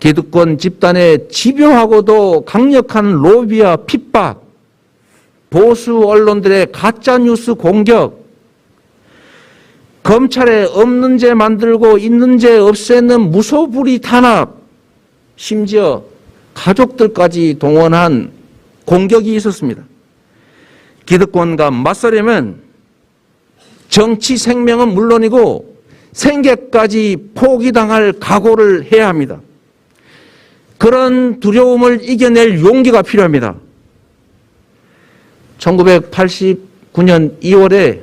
기득권 집단의 집요하고도 강력한 로비와 핍박, 보수 언론들의 가짜뉴스 공격, 검찰에 없는 죄 만들고 있는 죄 없애는 무소불위 탄압, 심지어 가족들까지 동원한 공격이 있었습니다. 기득권과 맞서려면 정치 생명은 물론이고 생계까지 포기당할 각오를 해야 합니다. 그런 두려움을 이겨낼 용기가 필요합니다. 1989년 2월에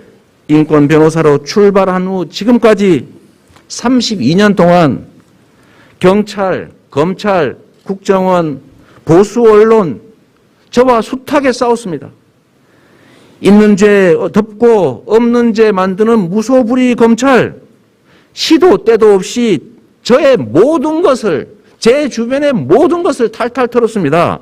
인권 변호사로 출발한 후 지금까지 32년 동안 경찰, 검찰, 국정원, 보수 언론 저와 숱하게 싸웠습니다. 있는 죄 덮고 없는 죄 만드는 무소불위 검찰, 시도 때도 없이 저의 모든 것을, 제 주변의 모든 것을 탈탈 털었습니다.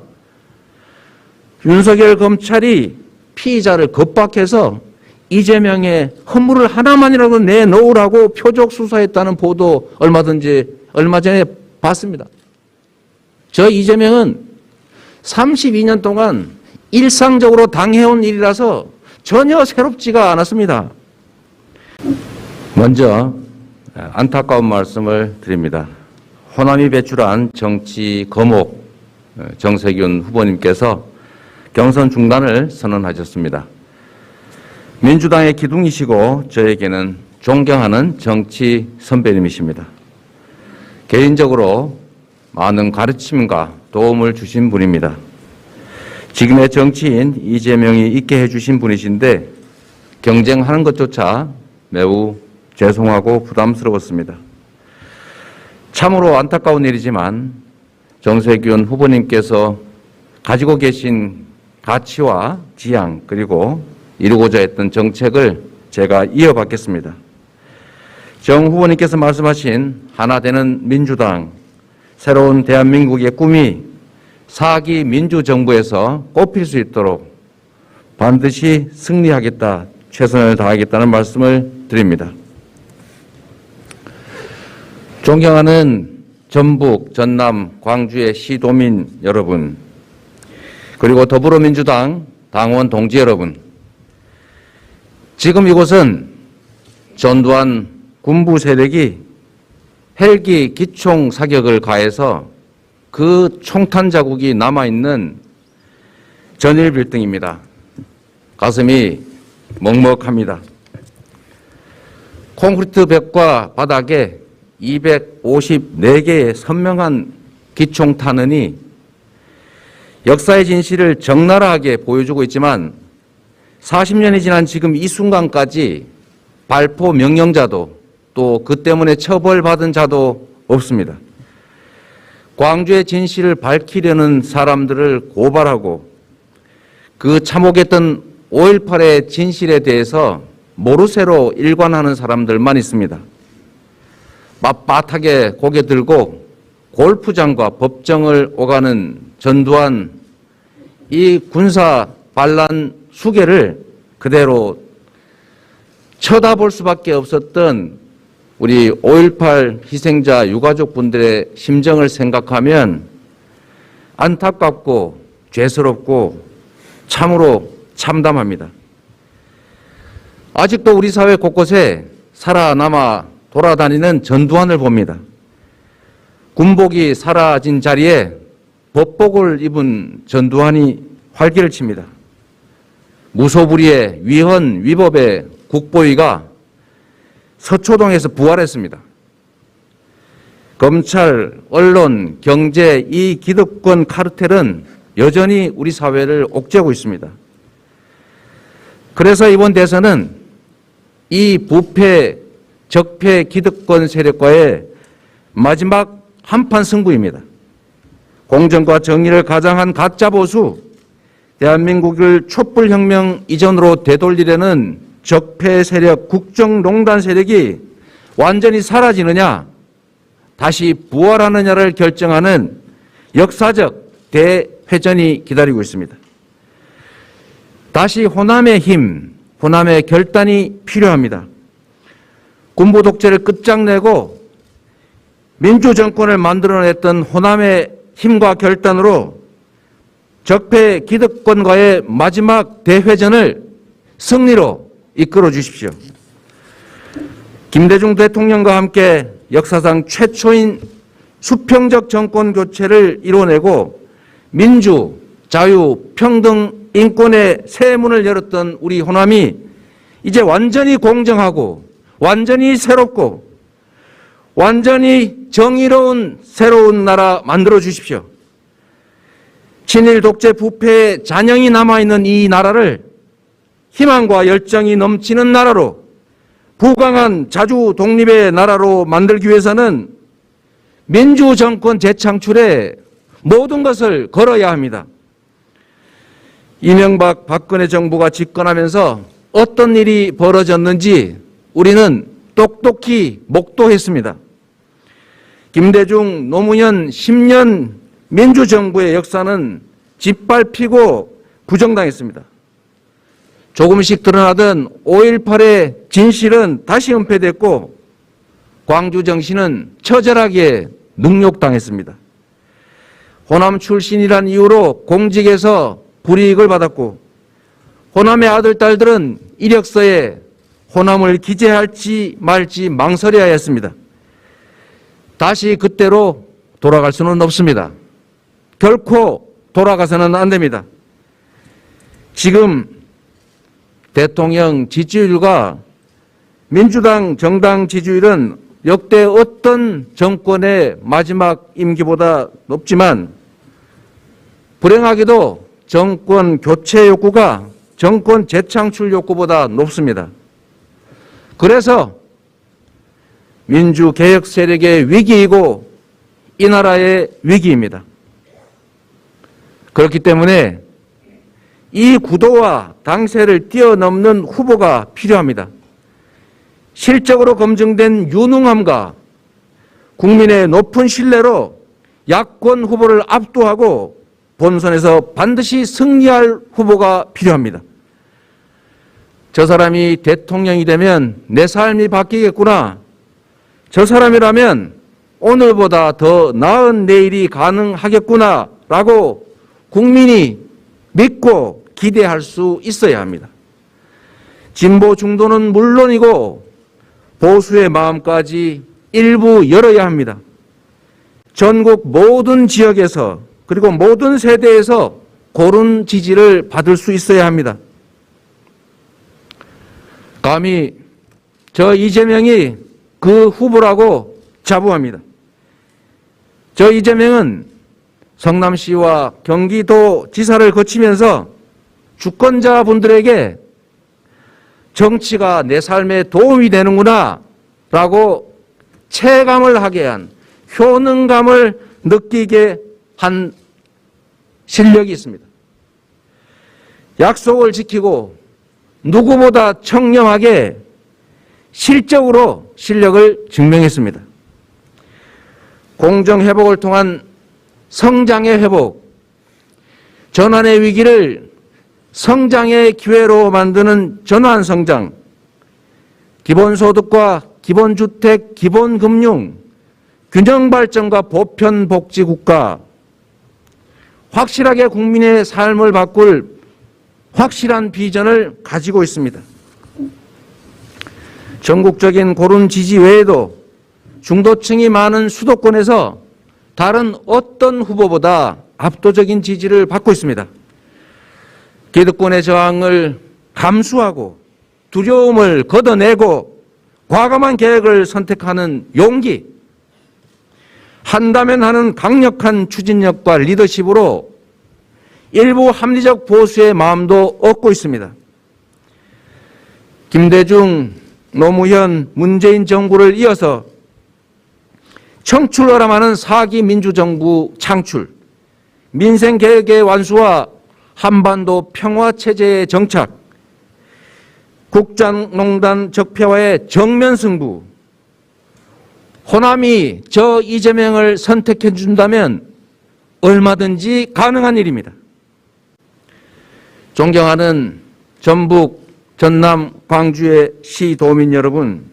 윤석열 검찰이 피의자를 겁박해서 이재명의 허물을 하나만이라도 내놓으라고 표적 수사했다는 보도 얼마 전에 봤습니다. 저 이재명은 32년 동안 일상적으로 당해온 일이라서 전혀 새롭지가 않았습니다. 먼저 안타까운 말씀을 드립니다. 호남이 배출한 정치 거목 정세균 후보님께서 경선 중단을 선언하셨습니다. 민주당의 기둥이시고 저에게는 존경하는 정치 선배님이십니다. 개인적으로 많은 가르침과 도움을 주신 분입니다. 지금의 정치인 이재명이 있게 해주신 분이신데 경쟁하는 것조차 매우 죄송하고 부담스러웠습니다. 참으로 안타까운 일이지만 정세균 후보님께서 가지고 계신 가치와 지향 그리고 이루고자 했던 정책을 제가 이어받겠습니다. 정 후보님께서 말씀하신 하나 되는 민주당, 새로운 대한민국의 꿈이 4기 민주정부에서 꼽힐 수 있도록 반드시 승리하겠다, 최선을 다하겠다는 말씀을 드립니다. 존경하는 전북, 전남, 광주의 시도민 여러분, 그리고 더불어민주당 당원 동지 여러분, 지금 이곳은 전두환 군부 세력이 헬기 기총 사격을 가해서 그 총탄 자국이 남아있는 전일 빌딩입니다. 가슴이 먹먹합니다. 콘크리트 벽과 바닥에 254개의 선명한 기총탄원이 역사의 진실을 적나라하게 보여주고 있지만 40년이 지난 지금 이 순간까지 발포 명령자도 또 그 때문에 처벌받은 자도 없습니다. 광주의 진실을 밝히려는 사람들을 고발하고 그 참혹했던 5.18의 진실에 대해서 모르쇠로 일관하는 사람들만 있습니다. 빳빳하게 고개 들고 골프장과 법정을 오가는 전두환 이 군사 반란 수괴를 그대로 쳐다볼 수밖에 없었던 우리 5.18 희생자 유가족 분들의 심정을 생각하면 안타깝고 죄스럽고 참으로 참담합니다. 아직도 우리 사회 곳곳에 살아남아 돌아다니는 전두환을 봅니다. 군복이 사라진 자리에 법복을 입은 전두환이 활기를 칩니다. 무소불위의 위헌 위법의 국보위가 서초동에서 부활했습니다. 검찰, 언론, 경제, 이 기득권 카르텔은 여전히 우리 사회를 옥죄고 있습니다. 그래서 이번 대선은 이 부패, 적폐 기득권 세력과의 마지막 한판 승부입니다. 공정과 정의를 가장한 가짜 보수, 대한민국을 촛불혁명 이전으로 되돌리려는 적폐 세력, 국정농단 세력이 완전히 사라지느냐, 다시 부활하느냐를 결정하는 역사적 대회전이 기다리고 있습니다. 다시 호남의 힘, 호남의 결단이 필요합니다. 군부 독재를 끝장내고 민주정권을 만들어냈던 호남의 힘과 결단으로 적폐 기득권과의 마지막 대회전을 승리로 이끌어 주십시오. 김대중 대통령과 함께 역사상 최초인 수평적 정권 교체를 이뤄내고 민주, 자유, 평등, 인권의 새 문을 열었던 우리 호남이 이제 완전히 공정하고 완전히 새롭고 완전히 정의로운 새로운 나라 만들어 주십시오. 친일 독재 부패의 잔영이 남아있는 이 나라를 희망과 열정이 넘치는 나라로, 부강한 자주 독립의 나라로 만들기 위해서는 민주정권 재창출에 모든 것을 걸어야 합니다. 이명박 박근혜 정부가 집권하면서 어떤 일이 벌어졌는지 우리는 똑똑히 목도했습니다. 김대중 노무현 10년 민주정부의 역사는 짓밟히고 부정당했습니다. 조금씩 드러나던 5.18의 진실은 다시 은폐됐고 광주 정신은 처절하게 능욕당했습니다. 호남 출신이란 이유로 공직에서 불이익을 받았고 호남의 아들, 딸들은 이력서에 호남을 기재할지 말지 망설여야 했습니다. 다시 그때로 돌아갈 수는 없습니다. 결코 돌아가서는 안 됩니다. 지금 대통령 지지율과 민주당 정당 지지율은 역대 어떤 정권의 마지막 임기보다 높지만 불행하게도 정권 교체 욕구가 정권 재창출 욕구보다 높습니다. 그래서 민주개혁 세력의 위기이고 이 나라의 위기입니다. 그렇기 때문에 이 구도와 당세를 뛰어넘는 후보가 필요합니다. 실적으로 검증된 유능함과 국민의 높은 신뢰로 야권 후보를 압도하고 본선에서 반드시 승리할 후보가 필요합니다. 저 사람이 대통령이 되면 내 삶이 바뀌겠구나. 저 사람이라면 오늘보다 더 나은 내일이 가능하겠구나 라고 국민이 믿고 기대할 수 있어야 합니다. 진보 중도는 물론이고 보수의 마음까지 일부 열어야 합니다. 전국 모든 지역에서 그리고 모든 세대에서 고른 지지를 받을 수 있어야 합니다. 감히 저 이재명이 그 후보라고 자부합니다. 저 이재명은 성남시와 경기도 지사를 거치면서 주권자분들에게 정치가 내 삶에 도움이 되는구나 라고 체감을 하게 한, 효능감을 느끼게 한 실력이 있습니다. 약속을 지키고 누구보다 청렴하게 실적으로 실력을 증명했습니다. 공정회복을 통한 성장의 회복, 전환의 위기를 성장의 기회로 만드는 전환성장, 기본소득과 기본주택, 기본금융, 균형발전과 보편복지국가, 확실하게 국민의 삶을 바꿀 확실한 비전을 가지고 있습니다. 전국적인 고른 지지 외에도 중도층이 많은 수도권에서 다른 어떤 후보보다 압도적인 지지를 받고 있습니다. 기득권의 저항을 감수하고 두려움을 걷어내고 과감한 계획을 선택하는 용기, 한다면 하는 강력한 추진력과 리더십으로 일부 합리적 보수의 마음도 얻고 있습니다. 김대중, 노무현, 문재인 정부를 이어서 청출어람하는 4기 민주정부 창출, 민생개혁의 완수와 한반도 평화체제의 정착, 국정농단 적폐와의 정면승부, 호남이 저 이재명을 선택해 준다면 얼마든지 가능한 일입니다. 존경하는 전북, 전남, 광주의 시도민 여러분,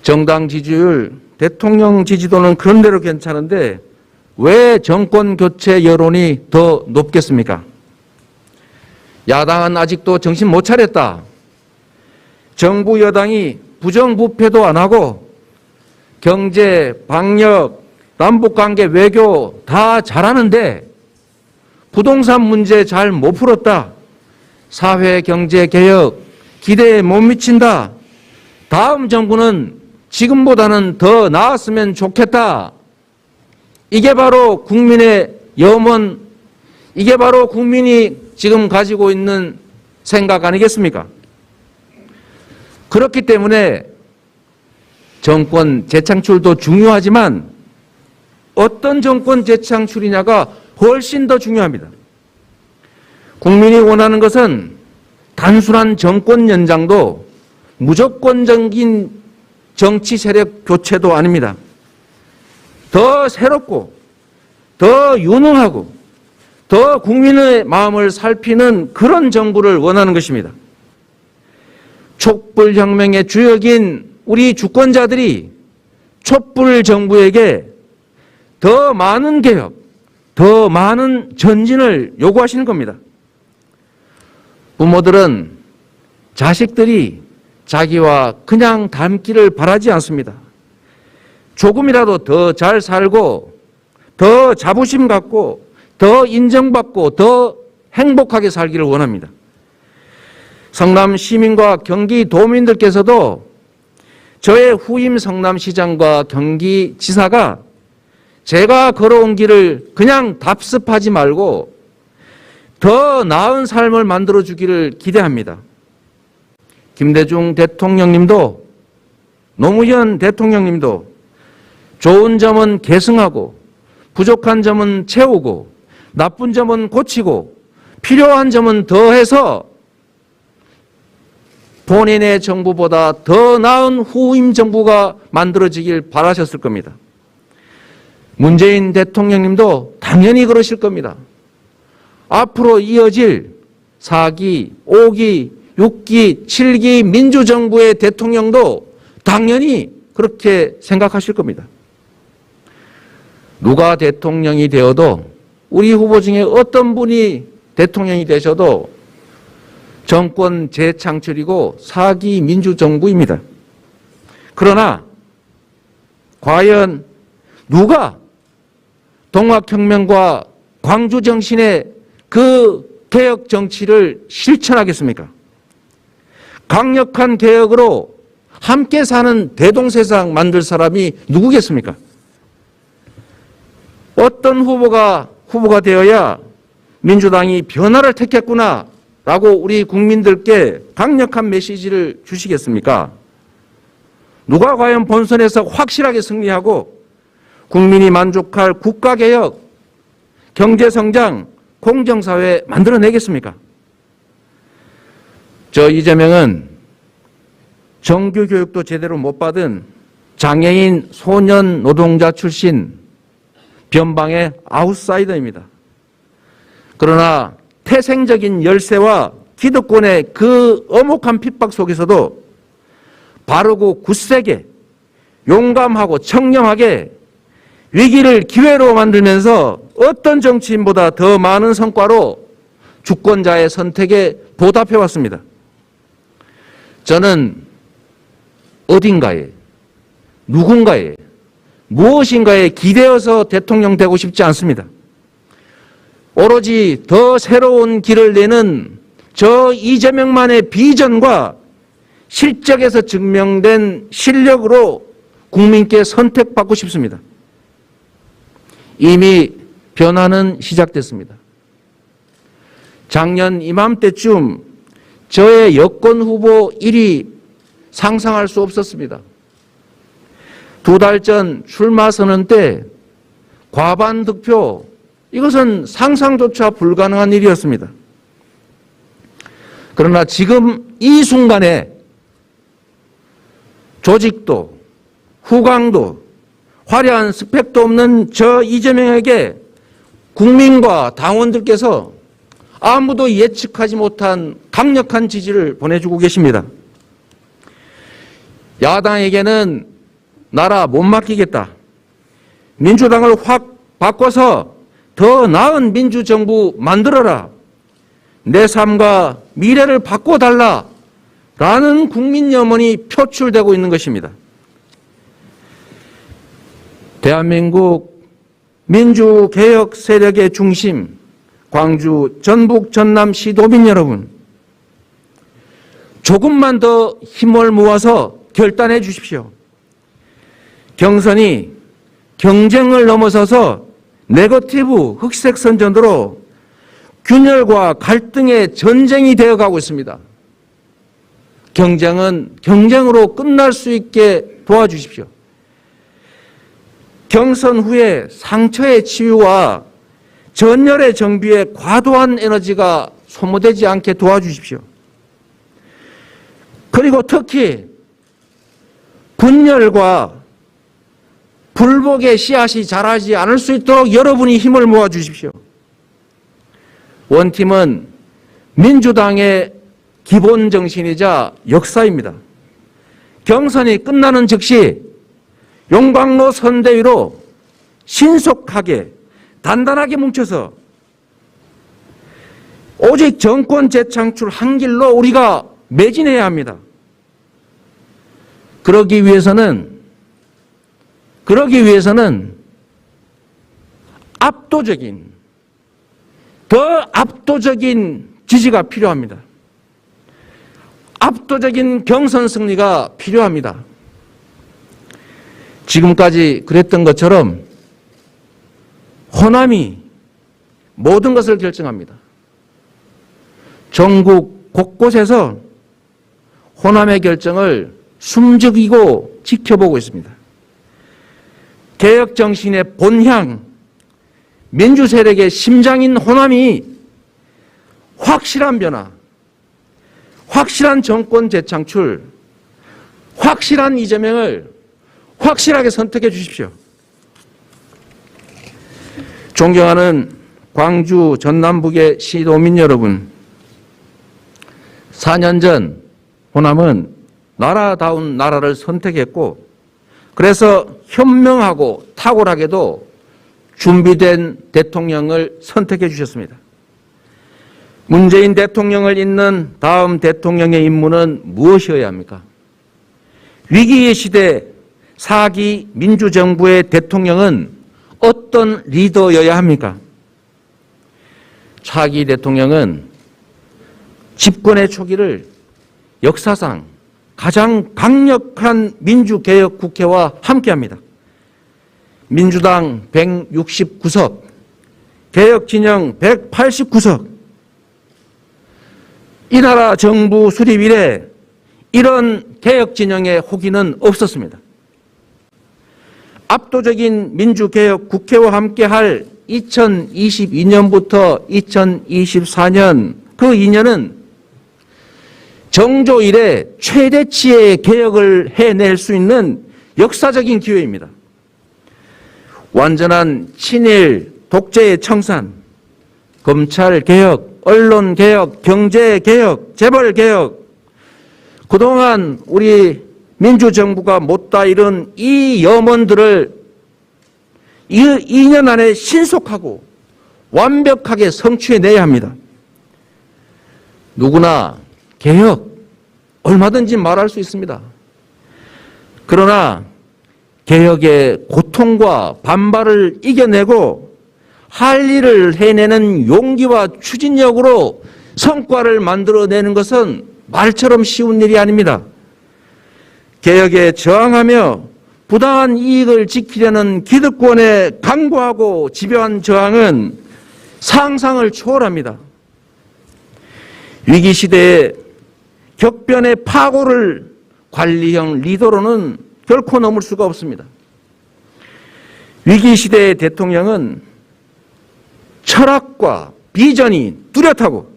정당 지지율 대통령 지지도는 그런대로 괜찮은데 왜 정권 교체 여론이 더 높겠습니까? 야당은 아직도 정신 못 차렸다. 정부 여당이 부정부패도 안 하고 경제, 방역, 남북관계, 외교 다 잘하는데 부동산 문제 잘 못 풀었다. 사회 경제 개혁 기대에 못 미친다. 다음 정부는 지금보다는 더 나았으면 좋겠다. 이게 바로 국민의 염원, 이게 바로 국민이 지금 가지고 있는 생각 아니겠습니까? 그렇기 때문에 정권 재창출도 중요하지만 어떤 정권 재창출이냐가 훨씬 더 중요합니다. 국민이 원하는 것은 단순한 정권 연장도 무조건적인 정치 세력 교체도 아닙니다. 더 새롭고 더 유능하고 더 국민의 마음을 살피는 그런 정부를 원하는 것입니다. 촛불혁명의 주역인 우리 주권자들이 촛불 정부에게 더 많은 개혁, 더 많은 전진을 요구하시는 겁니다. 부모들은 자식들이 자기와 그냥 닮기를 바라지 않습니다. 조금이라도 더 잘 살고 더 자부심 갖고 더 인정받고 더 행복하게 살기를 원합니다. 성남 시민과 경기 도민들께서도 저의 후임 성남시장과 경기지사가 제가 걸어온 길을 그냥 답습하지 말고 더 나은 삶을 만들어주기를 기대합니다. 김대중 대통령님도 노무현 대통령님도 좋은 점은 계승하고 부족한 점은 채우고 나쁜 점은 고치고 필요한 점은 더해서 본인의 정부보다 더 나은 후임 정부가 만들어지길 바라셨을 겁니다. 문재인 대통령님도 당연히 그러실 겁니다. 앞으로 이어질 4기, 5기, 6기, 7기 민주정부의 대통령도 당연히 그렇게 생각하실 겁니다. 누가 대통령이 되어도 우리 후보 중에 어떤 분이 대통령이 되셔도 정권 재창출이고 4기 민주정부입니다. 그러나 과연 누가 동학혁명과 광주정신의 그 개혁 정치를 실천하겠습니까? 강력한 개혁으로 함께 사는 대동세상 만들 사람이 누구겠습니까? 어떤 후보가 되어야 민주당이 변화를 택했구나 라고 우리 국민들께 강력한 메시지를 주시겠습니까? 누가 과연 본선에서 확실하게 승리하고 국민이 만족할 국가개혁, 경제성장, 공정사회 만들어내겠습니까? 저 이재명은 정규교육도 제대로 못 받은 장애인 소년 노동자 출신 변방의 아웃사이더입니다. 그러나 태생적인 열세와 기득권의 그 엄혹한 핍박 속에서도 바르고 굳세게 용감하고 청렴하게 위기를 기회로 만들면서 어떤 정치인보다 더 많은 성과로 주권자의 선택에 보답해왔습니다. 저는 어딘가에 누군가에 무엇인가에 기대어서 대통령 되고 싶지 않습니다. 오로지 더 새로운 길을 내는 저 이재명만의 비전과 실적에서 증명된 실력으로 국민께 선택받고 싶습니다. 이미 변화는 시작됐습니다. 작년 이맘때쯤 저의 여권 후보 1위 상상할 수 없었습니다. 2달 전 출마 선언 때 과반 득표, 이것은 상상조차 불가능한 일이었습니다. 그러나 지금 이 순간에 조직도 후광도 화려한 스펙도 없는 저 이재명에게 국민과 당원들께서 아무도 예측하지 못한 강력한 지지를 보내주고 계십니다. 야당에게는 나라 못 맡기겠다. 민주당을 확 바꿔서 더 나은 민주정부 만들어라. 내 삶과 미래를 바꿔달라. 라는 국민 염원이 표출되고 있는 것입니다. 대한민국 민주개혁 세력의 중심, 광주, 전북, 전남 시도민 여러분, 조금만 더 힘을 모아서 결단해 주십시오. 경선이 경쟁을 넘어서서 네거티브 흑색 선전으로 균열과 갈등의 전쟁이 되어가고 있습니다. 경쟁은 경쟁으로 끝날 수 있게 도와주십시오. 경선 후에 상처의 치유와 전열의 정비에 과도한 에너지가 소모되지 않게 도와주십시오. 그리고 특히 분열과 불복의 씨앗이 자라지 않을 수 있도록 여러분이 힘을 모아주십시오. 원팀은 민주당의 기본 정신이자 역사입니다. 경선이 끝나는 즉시 용광로 선대위로 신속하게 단단하게 뭉쳐서 오직 정권 재창출 한 길로 우리가 매진해야 합니다. 그러기 위해서는 더 압도적인 지지가 필요합니다. 압도적인 경선 승리가 필요합니다. 지금까지 그랬던 것처럼 호남이 모든 것을 결정합니다. 전국 곳곳에서 호남의 결정을 숨죽이고 지켜보고 있습니다. 개혁 정신의 본향, 민주 세력의 심장인 호남이 확실한 변화, 확실한 정권 재창출, 확실한 이재명을 확실하게 선택해 주십시오. 존경하는 광주 전남북의 시도민 여러분, 4년 전 호남은 나라다운 나라를 선택했고, 그래서 현명하고 탁월하게도 준비된 대통령을 선택해 주셨습니다. 문재인 대통령을 잇는 다음 대통령의 임무는 무엇이어야 합니까? 위기의 시대 4기 민주정부의 대통령은 어떤 리더여야 합니까? 4기 대통령은 집권의 초기를 역사상 가장 강력한 민주개혁 국회와 함께합니다. 민주당 169석, 개혁진영 189석. 이 나라 정부 수립 이래 이런 개혁진영의 호기는 없었습니다. 압도적인 민주개혁 국회와 함께할 2022년부터 2024년 그 2년은 정조 이래 최대치의 개혁을 해낼 수 있는 역사적인 기회입니다. 완전한 친일 독재의 청산, 검찰개혁, 언론개혁, 경제개혁, 재벌개혁, 그동안 우리 민주정부가 못다 이룬 이 염원들을 2년 안에 신속하고 완벽하게 성취해내야 합니다. 누구나 개혁 얼마든지 말할 수 있습니다. 그러나 개혁의 고통과 반발을 이겨내고 할 일을 해내는 용기와 추진력으로 성과를 만들어내는 것은 말처럼 쉬운 일이 아닙니다. 개혁에 저항하며 부당한 이익을 지키려는 기득권의 강고하고 집요한 저항은 상상을 초월합니다. 위기시대에 격변의 파고를 관리형 리더로는 결코 넘을 수가 없습니다. 위기시대의 대통령은 철학과 비전이 뚜렷하고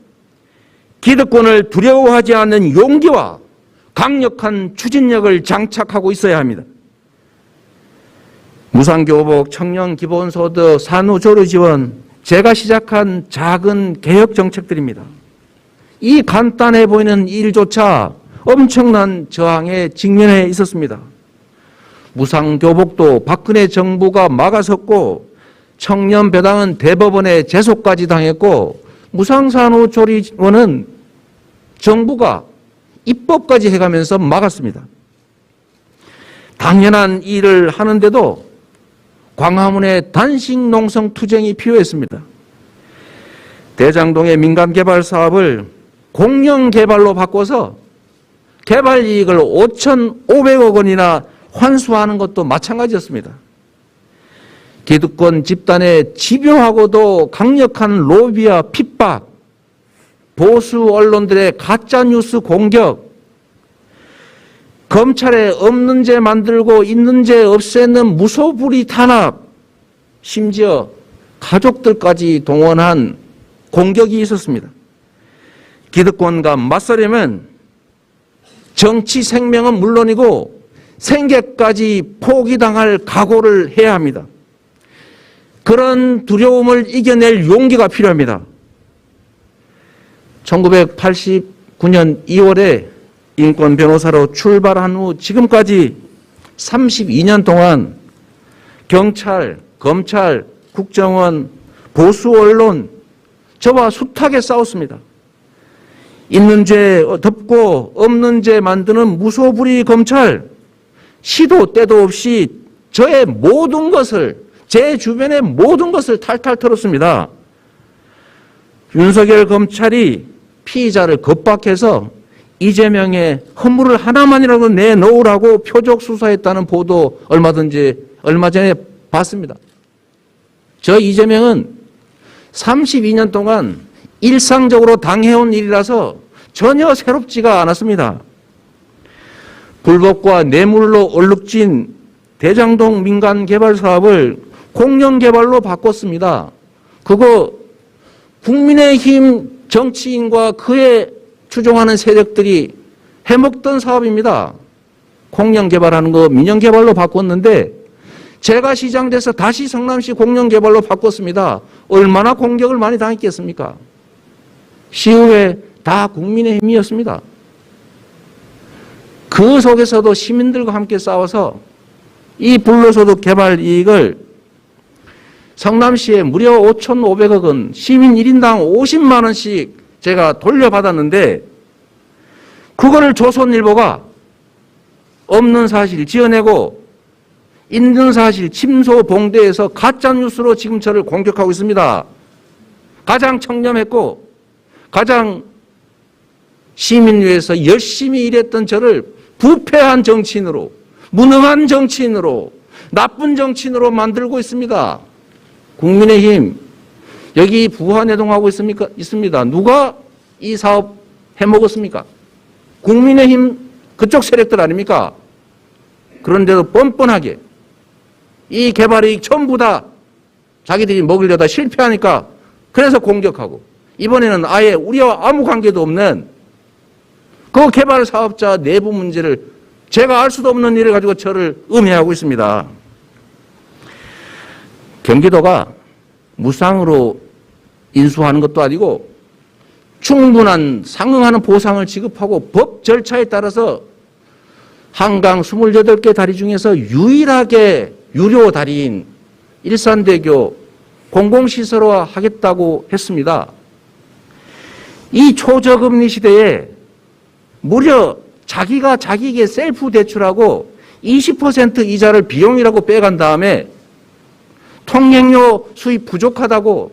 기득권을 두려워하지 않는 용기와 강력한 추진력을 장착하고 있어야 합니다. 무상교복, 청년기본소득, 산후조리지원, 제가 시작한 작은 개혁 정책들입니다. 이 간단해 보이는 일조차 엄청난 저항에 직면해 있었습니다. 무상교복도 박근혜 정부가 막아섰고 청년 배당은 대법원에 제소까지 당했고 무상산후조리원은 정부가 입법까지 해가면서 막았습니다. 당연한 일을 하는데도 광화문에 단식농성 투쟁이 필요했습니다. 대장동의 민간개발 사업을 공영개발로 바꿔서 개발 이익을 5,500억 원이나 환수하는 것도 마찬가지였습니다. 기득권 집단의 집요하고도 강력한 로비와 핍박, 보수 언론들의 가짜뉴스 공격, 검찰에 없는 죄 만들고 있는 죄 없애는 무소불위 탄압, 심지어 가족들까지 동원한 공격이 있었습니다. 기득권과 맞서려면 정치 생명은 물론이고 생계까지 포기당할 각오를 해야 합니다. 그런 두려움을 이겨낼 용기가 필요합니다. 1989년 2월에 인권 변호사로 출발한 후 지금까지 32년 동안 경찰, 검찰, 국정원, 보수 언론 저와 숱하게 싸웠습니다. 있는 죄 덮고 없는 죄 만드는 무소불위 검찰, 시도 때도 없이 저의 모든 것을, 제 주변의 모든 것을 탈탈 털었습니다. 윤석열 검찰이 피의자를 겁박해서 이재명의 허물을 하나만이라도 내놓으라고 표적 수사했다는 보도 얼마 전에 봤습니다. 저 이재명은 32년 동안 일상적으로 당해온 일이라서 전혀 새롭지가 않았습니다. 불법과 뇌물로 얼룩진 대장동 민간 개발 사업을 공영 개발로 바꿨습니다. 그거 국민의힘 정치인과 그에 추종하는 세력들이 해먹던 사업입니다. 공영 개발하는 거 민영 개발로 바꿨는데 제가 시장 돼서 다시 성남시 공영 개발로 바꿨습니다. 얼마나 공격을 많이 당했겠습니까? 시의회 다 국민의힘이었습니다. 그 속에서도 시민들과 함께 싸워서 이 불로소득 개발 이익을 성남시에 무려 5,500억 원, 시민 1인당 50만 원씩 제가 돌려받았는데 그거를 조선일보가 없는 사실 지어내고 있는 사실 침소봉대해서 가짜뉴스로 지금 저를 공격하고 있습니다. 가장 청렴했고 가장 시민 위해서 열심히 일했던 저를 부패한 정치인으로, 무능한 정치인으로, 나쁜 정치인으로 만들고 있습니다. 국민의힘 여기 부하내동하고 있습니다. 누가 이 사업 해먹었습니까? 국민의힘 그쪽 세력들 아닙니까? 그런데도 뻔뻔하게 이 개발이익 전부 다 자기들이 먹으려다 실패하니까 그래서 공격하고 이번에는 아예 우리와 아무 관계도 없는 그 개발 사업자 내부 문제를 제가 알 수도 없는 일을 가지고 저를 음해하고 있습니다. 경기도가 무상으로 인수하는 것도 아니고 충분한 상응하는 보상을 지급하고 법 절차에 따라서 한강 28개 다리 중에서 유일하게 유료 다리인 일산대교 공공시설화 하겠다고 했습니다. 이 초저금리 시대에 무려 자기가 자기에게 셀프 대출하고 20% 이자를 비용이라고 빼간 다음에 통행료 수입 부족하다고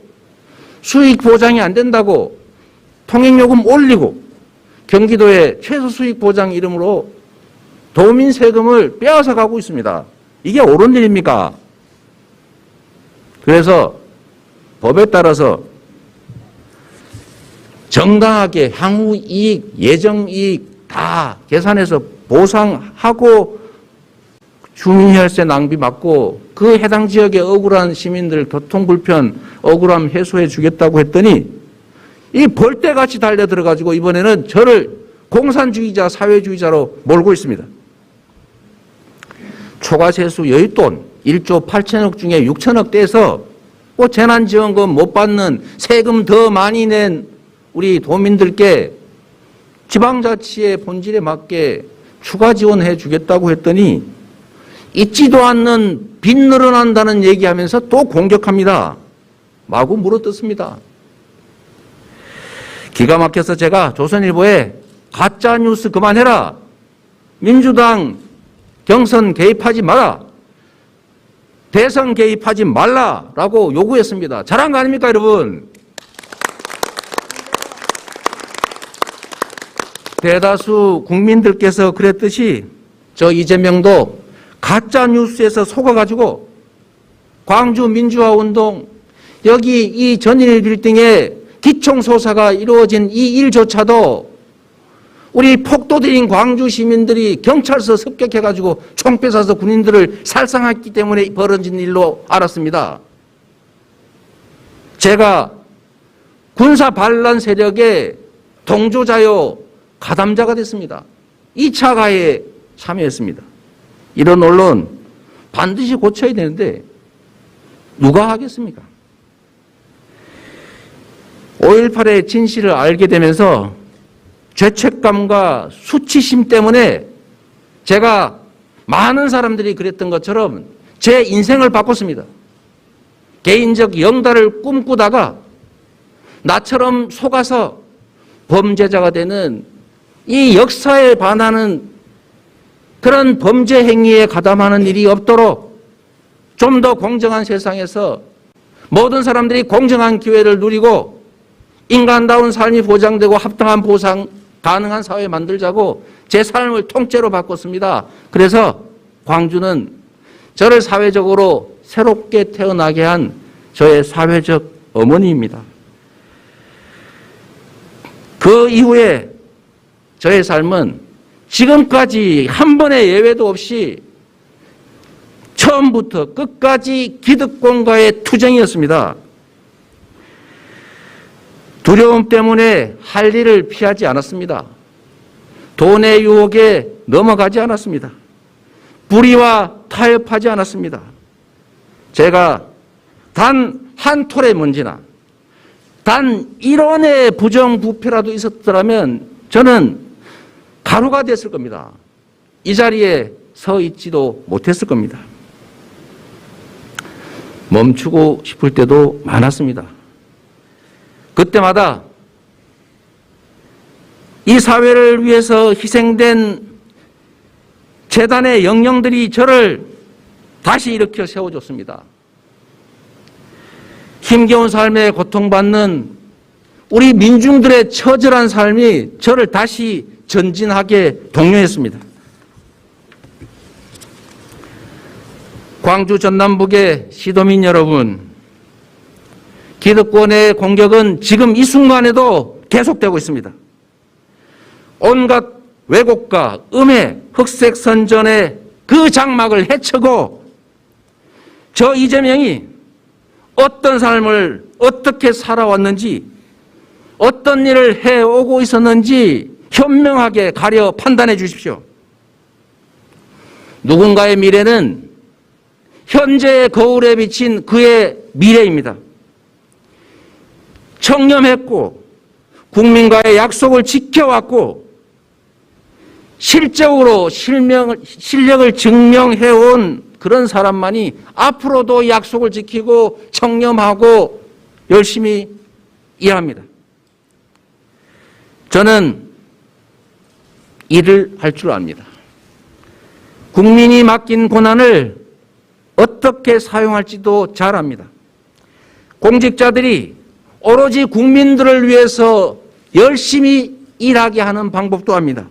수익 보장이 안 된다고 통행요금 올리고 경기도의 최소 수익 보장 이름으로 도민 세금을 빼앗아 가고 있습니다. 이게 옳은 일입니까? 그래서 법에 따라서 정당하게 향후 이익, 예정 이익 다 계산해서 보상하고 주민혈세 낭비 막고 그 해당 지역의 억울한 시민들 교통 불편 억울함 해소해 주겠다고 했더니 이 벌떼같이 달려들어가지고 이번에는 저를 공산주의자, 사회주의자로 몰고 있습니다. 초과세수 여윳돈 1조 8천억 중에 6천억 떼서 재난지원금 못 받는 세금 더 많이 낸 우리 도민들께 지방자치의 본질에 맞게 추가 지원해 주겠다고 했더니 있지도 않는 빚 늘어난다는 얘기하면서 또 공격합니다. 마구 물어뜯습니다. 기가 막혀서 제가 조선일보에 가짜 뉴스 그만해라. 민주당 경선 개입하지 마라. 대선 개입하지 말라라고 요구했습니다. 잘한 거 아닙니까, 여러분? 대다수 국민들께서 그랬듯이 저 이재명도 가짜 뉴스에서 속아가지고 광주 민주화운동, 여기 이 전일 빌딩에 기총소사가 이루어진 이 일조차도 우리 폭도들인 광주 시민들이 경찰서 습격해가지고 총 뺏어서 군인들을 살상했기 때문에 벌어진 일로 알았습니다. 제가 군사 반란 세력의 동조자요 가담자가 됐습니다. 2차 가해에 참여했습니다. 이런 언론 반드시 고쳐야 되는데 누가 하겠습니까? 5.18의 진실을 알게 되면서 죄책감과 수치심 때문에 제가 많은 사람들이 그랬던 것처럼 제 인생을 바꿨습니다. 개인적 영달을 꿈꾸다가 나처럼 속아서 범죄자가 되는 이 역사에 반하는 그런 범죄 행위에 가담하는 일이 없도록 좀 더 공정한 세상에서 모든 사람들이 공정한 기회를 누리고 인간다운 삶이 보장되고 합당한 보상 가능한 사회 만들자고 제 삶을 통째로 바꿨습니다. 그래서 광주는 저를 사회적으로 새롭게 태어나게 한 저의 사회적 어머니입니다. 그 이후에 저의 삶은 지금까지 한 번의 예외도 없이 처음부터 끝까지 기득권과의 투쟁이었습니다. 두려움 때문에 할 일을 피하지 않았습니다. 돈의 유혹에 넘어가지 않았습니다. 불의와 타협하지 않았습니다. 제가 단 한 톨의 문제나 단 1원의 부정부패라도 있었더라면 저는 가루가 됐을 겁니다. 이 자리에 서 있지도 못했을 겁니다. 멈추고 싶을 때도 많았습니다. 그때마다 이 사회를 위해서 희생된 재단의 영령들이 저를 다시 일으켜 세워줬습니다. 힘겨운 삶에 고통받는 우리 민중들의 처절한 삶이 저를 다시 전진하게 독려했습니다. 광주 전남북의 시도민 여러분, 기득권의 공격은 지금 이 순간에도 계속되고 있습니다. 온갖 왜곡과 음해, 흑색 선전의 그 장막을 헤쳐고 저 이재명이 어떤 삶을 어떻게 살아왔는지, 어떤 일을 해오고 있었는지 현명하게 가려 판단해 주십시오. 누군가의 미래는 현재의 거울에 비친 그의 미래입니다. 청렴했고 국민과의 약속을 지켜왔고 실적으로 실력을 증명해온 그런 사람만이 앞으로도 약속을 지키고 청렴하고 열심히 일합니다. 저는 일을 할 줄 압니다. 국민이 맡긴 권한을 어떻게 사용할지도 잘 압니다. 공직자들이 오로지 국민들을 위해서 열심히 일하게 하는 방법도 압니다.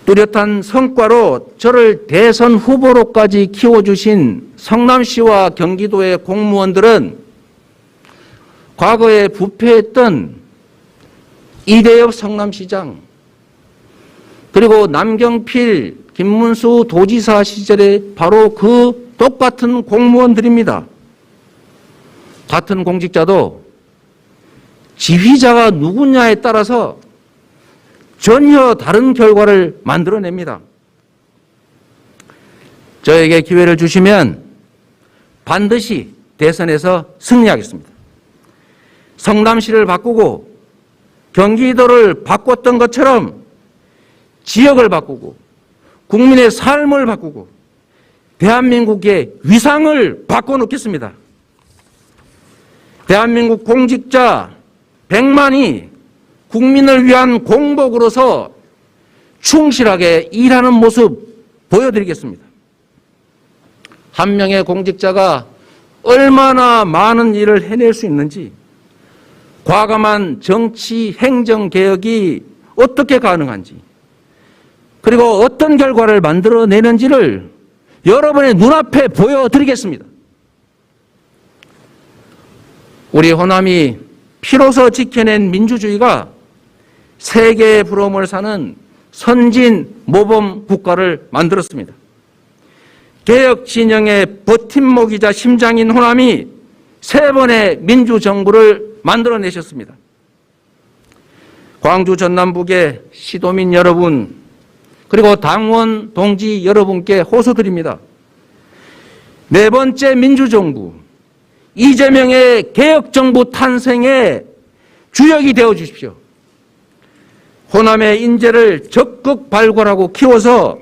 뚜렷한 성과로 저를 대선 후보로까지 키워주신 성남시와 경기도의 공무원들은 과거에 부패했던 이대엽 성남시장, 그리고 남경필, 김문수 도지사 시절에 바로 그 똑같은 공무원들입니다. 같은 공직자도 지휘자가 누구냐에 따라서 전혀 다른 결과를 만들어냅니다. 저에게 기회를 주시면 반드시 대선에서 승리하겠습니다. 성남시를 바꾸고 경기도를 바꿨던 것처럼 지역을 바꾸고 국민의 삶을 바꾸고 대한민국의 위상을 바꿔놓겠습니다. 대한민국 공직자 100만이 국민을 위한 공복으로서 충실하게 일하는 모습 보여드리겠습니다. 한 명의 공직자가 얼마나 많은 일을 해낼 수 있는지, 과감한 정치 행정개혁이 어떻게 가능한지, 그리고 어떤 결과를 만들어내는지를 여러분의 눈앞에 보여드리겠습니다. 우리 호남이 피로서 지켜낸 민주주의가 세계의 부러움을 사는 선진 모범 국가를 만들었습니다. 개혁 진영의 버팀목이자 심장인 호남이 3번의 민주정부를 만들어내셨습니다. 광주 전남북의 시도민 여러분, 그리고 당원 동지 여러분께 호소드립니다. 4번째 민주정부, 이재명의 개혁정부 탄생의 주역이 되어 주십시오. 호남의 인재를 적극 발굴하고 키워서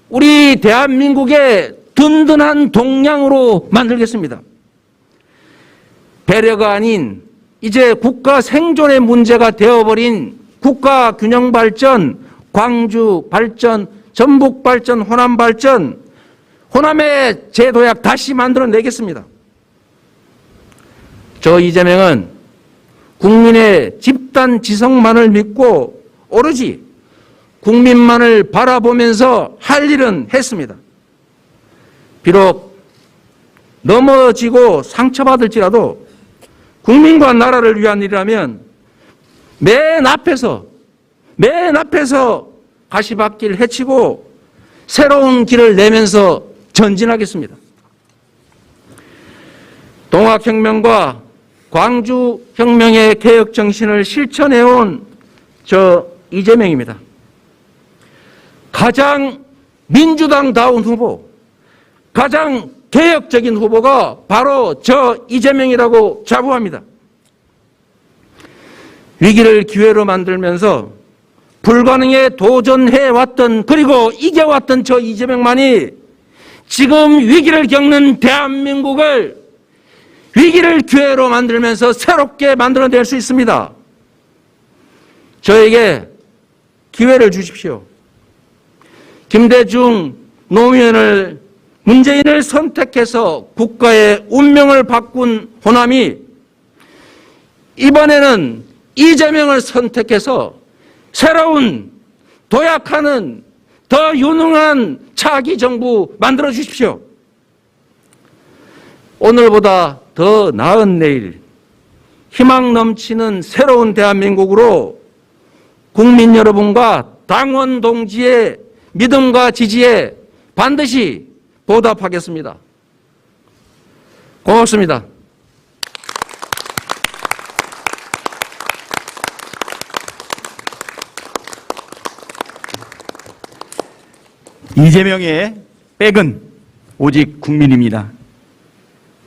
우리 대한민국의 든든한 동량으로 만들겠습니다. 배려가 아닌 이제 국가 생존의 문제가 되어버린 국가 균형 발전, 광주 발전, 전북 발전, 호남 발전, 호남의 제도약 다시 만들어내겠습니다. 저 이재명은 국민의 집단 지성만을 믿고 오로지 국민만을 바라보면서 할 일은 했습니다. 비록 넘어지고 상처받을지라도 국민과 나라를 위한 일이라면 맨 앞에서 가시밭길 헤치고 새로운 길을 내면서 전진하겠습니다. 동학혁명과 광주혁명의 개혁 정신을 실천해온 저 이재명입니다. 가장 민주당다운 후보, 가장 개혁적인 후보가 바로 저 이재명이라고 자부합니다. 위기를 기회로 만들면서 불가능에 도전해왔던, 그리고 이겨왔던 저 이재명만이 지금 위기를 겪는 대한민국을 위기를 기회로 만들면서 새롭게 만들어낼 수 있습니다. 저에게 기회를 주십시오. 김대중, 노무현을, 문재인을 선택해서 국가의 운명을 바꾼 호남이 이번에는 이재명을 선택해서 새로운 도약하는 더 유능한 차기 정부 만들어 주십시오. 오늘보다 더 나은 내일, 희망 넘치는 새로운 대한민국으로 국민 여러분과 당원 동지의 믿음과 지지에 반드시 보답하겠습니다. 고맙습니다. 이재명의 백은 오직 국민입니다.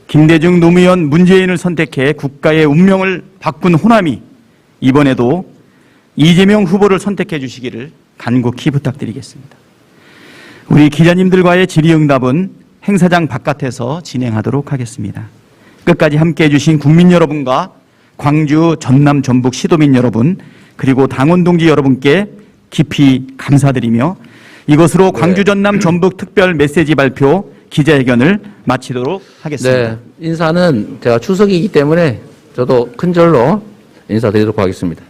김대중, 노무현, 문재인을 선택해 국가의 운명을 바꾼 호남이 이번에도 이재명 후보를 선택해 주시기를 간곡히 부탁드리겠습니다. 우리 기자님들과의 질의응답은 행사장 바깥에서 진행하도록 하겠습니다. 끝까지 함께해 주신 국민 여러분과 광주, 전남, 전북 시도민 여러분, 그리고 당원 동지 여러분께 깊이 감사드리며 이것으로 광주, 전남, 전북 특별 메시지 발표 기자회견을 마치도록 하겠습니다. 네, 인사는 제가 추석이기 때문에 저도 큰 절로 인사드리도록 하겠습니다.